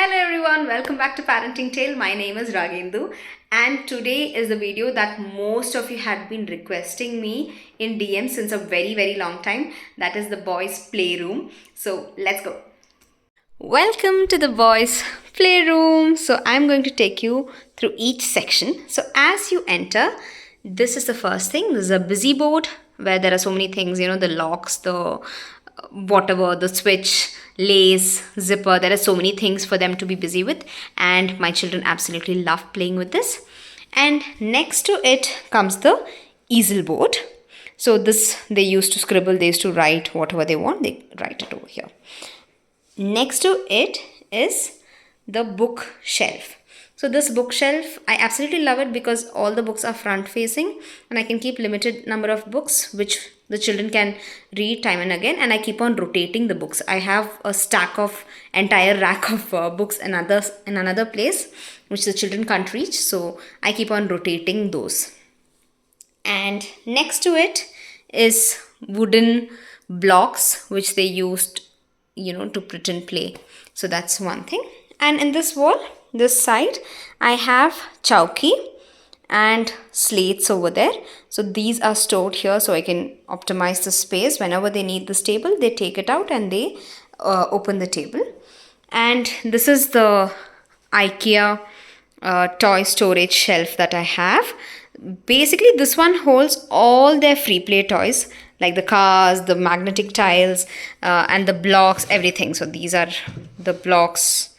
Hello everyone, welcome back to Parenting Tale. My name is Ragendu and today is the video that most of you had been requesting me in DM since a very long time. That is the boys playroom. So let's go. Welcome to the boys playroom. So I'm going to take you through each section. So as you enter, this is the first thing. This is a busy board where there are so many things, the locks, the whatever, the switch, lace, zipper. There are so many things for them to be busy with, and my children absolutely love playing with this. And next to it comes the easel board. So this they used to scribble, they used to write whatever they want, they write it over here. Next to it is the bookshelf. So this bookshelf, I absolutely love it because all the books are front facing and I can keep limited number of books which the children can read time and again, and I keep on rotating the books. I have a stack of entire rack of books in another place which the children can't reach, so I keep on rotating those. And next to it is wooden blocks which they used to pretend play. So that's one thing. And in this wall, this side, I have chowki and slates over there. So these are stored here so I can optimize the space. Whenever they need this table, they take it out and they open the table. And this is the Ikea toy storage shelf that I have. Basically, this one holds all their free play toys like the cars, the magnetic tiles, and the blocks, everything. So these are the blocks.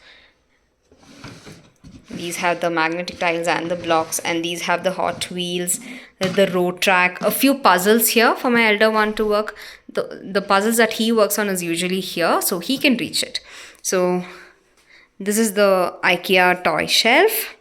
These have the magnetic tiles and the blocks, and these have the Hot Wheels, the road track, a few puzzles here for my elder one to work. The puzzles that he works on is usually here, so he can reach it. So this is the IKEA toy shelf.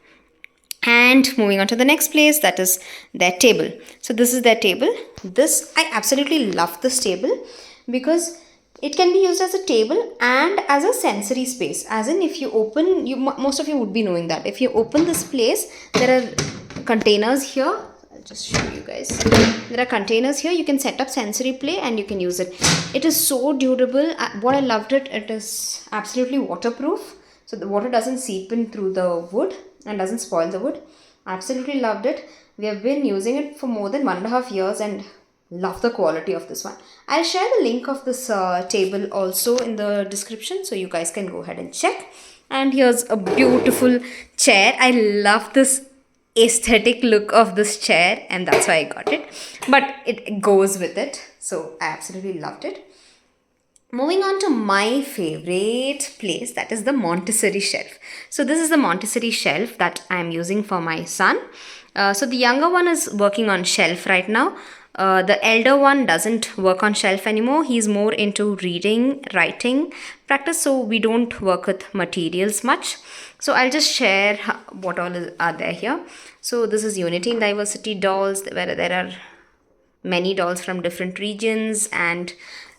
And moving on to the next place, that is their table. So this is their table. I absolutely love this table because it can be used as a table and as a sensory space. As in, if you open, most of you would be knowing that if you open this place, there are containers here. I'll just show you guys. There are containers here. You can set up sensory play and you can use it. It is so durable. What I loved it is absolutely waterproof. So the water doesn't seep in through the wood and doesn't spoil the wood. I absolutely loved it. We have been using it for more than 1.5 years and love the quality of this one. I'll share the link of this table also in the description so you guys can go ahead and check. And here's a beautiful chair. I love this aesthetic look of this chair and that's why I got it. But it goes with it. So I absolutely loved it. Moving on to my favorite place, that is the Montessori shelf. So this is the Montessori shelf that I am using for my son. So the younger one is working on shelf right now. The elder one doesn't work on shelf anymore. He's more into reading, writing practice. So we don't work with materials much. So I'll just share what all are there here. So this is Unity in Diversity dolls, where there are many dolls from different regions and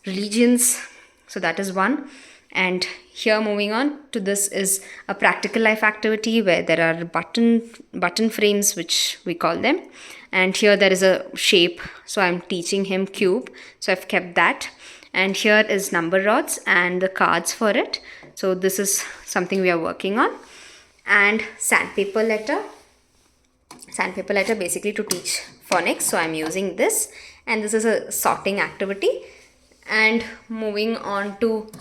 religions. So that is one. And here moving on to this is a practical life activity where there are button frames, which we call them. And here there is a shape. So I'm teaching him cube. So I've kept that. And here is number rods and the cards for it. So this is something we are working on. And sandpaper letter. Sandpaper letter basically to teach phonics. So I'm using this. And this is a sorting activity. And moving on to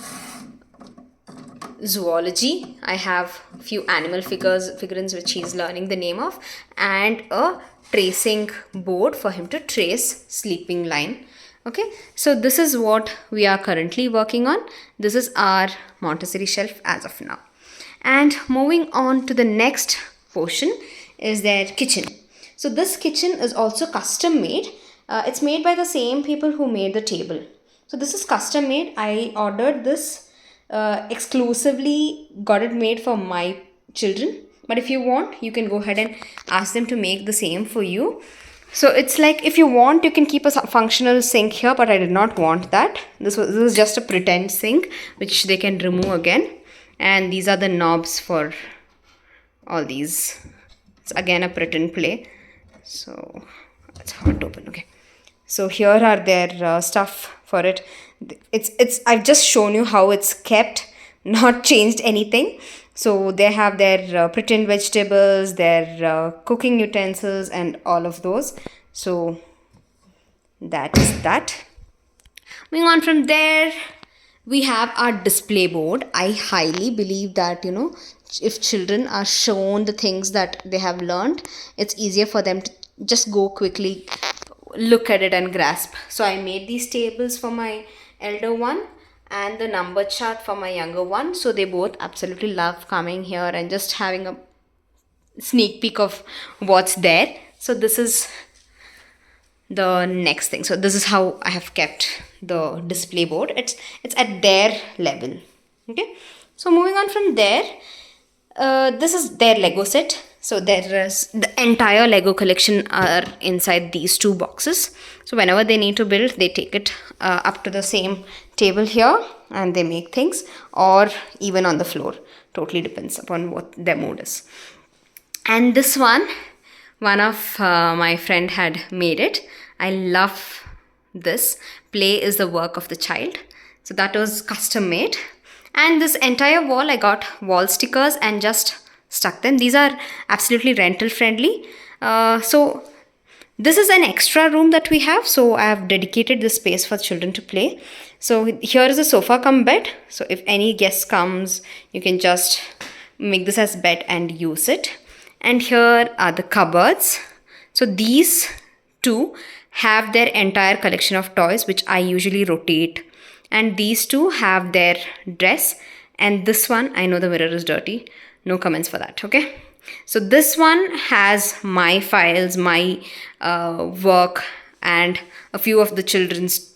zoology, I have a few animal figurines which he's learning the name of, and a tracing board for him to trace sleeping line. Okay, so this is what we are currently working on. This is our Montessori shelf as of now. And moving on to the next portion is their kitchen. So this kitchen is also custom made. It's made by the same people who made the table. So this is custom made. I ordered this exclusively, got it made for my children. But if you want, you can go ahead and ask them to make the same for you. So it's like, if you want, you can keep a functional sink here, but I did not want that. This is just a pretend sink, which they can remove again. And these are the knobs for all these. It's again a pretend play. So it's hard to open. Okay. So here are their stuff for it. I've just shown you how it's kept, not changed anything. So they have their pretend vegetables, their cooking utensils, and all of those. So that is that. Moving on from there, we have our display board. I highly believe that, if children are shown the things that they have learned, it's easier for them to just go quickly, look at it, and grasp. So I made these tables for my elder one and the number chart for my younger one. So they both absolutely love coming here and just having a sneak peek of what's there. So this is the next thing. So this is how I have kept the display board. It's at their level. Okay, so moving on from there, this is their Lego set. So there is the entire Lego collection are inside these two boxes. So whenever they need to build, they take it up to the same table here and they make things, or even on the floor. Totally depends upon what their mood is. And this one of my friend had made it. I love this. Play is the work of the child. So that was custom made. And this entire wall, I got wall stickers and just stuck them. These are absolutely rental friendly. So this is an extra room that we have. So I have dedicated this space for children to play. So here is a sofa cum bed. So if any guest comes, you can just make this as bed and use it. And here are the cupboards. So these two have their entire collection of toys, which I usually rotate. And these two have their dress. And this one, I know the mirror is dirty. No comments for that, okay? So this one has my files, my work, and a few of the children's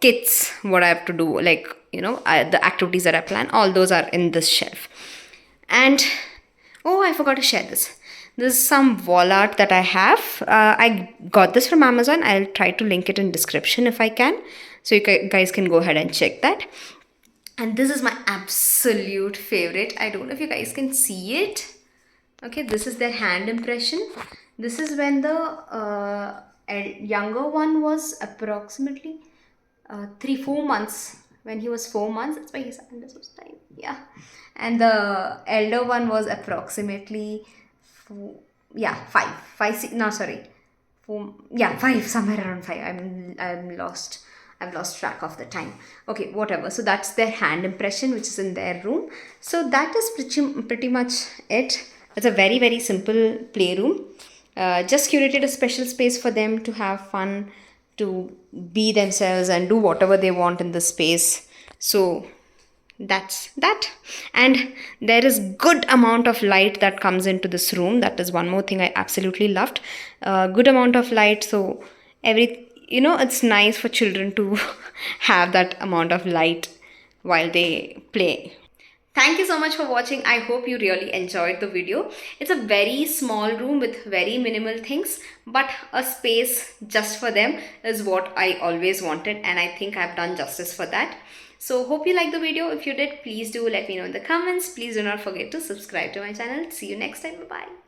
kits, what I have to do, like, the activities that I plan. All those are in this shelf. And oh, I forgot to share this. This is some wall art that I have. I got this from Amazon. I'll try to link it in description if I can. So you guys can go ahead and check that. And this is my absolute favorite. I don't know if you guys can see it. Okay, this is their hand impression. This is when the younger one was approximately 3-4 months. When he was 4 months, that's why his hand is so tiny. Yeah. And the elder one was approximately 5, no, sorry, 4, 5, somewhere around 5. I'm lost. I've lost track of the time. Okay, whatever. So that's their hand impression, which is in their room. So that is pretty much it. It's a very, very simple playroom. Just curated a special space for them to have fun, to be themselves and do whatever they want in the space. So that's that. And there is good amount of light that comes into this room. That is one more thing I absolutely loved. Good amount of light. So it's nice for children to have that amount of light while they play. Thank you so much for watching. I hope you really enjoyed the video. It's a very small room with very minimal things, but a space just for them is what I always wanted, and I think I've done justice for that. So hope you liked the video. If you did, please do let me know in the comments. Please do not forget to subscribe to my channel. See you next time. Bye-bye.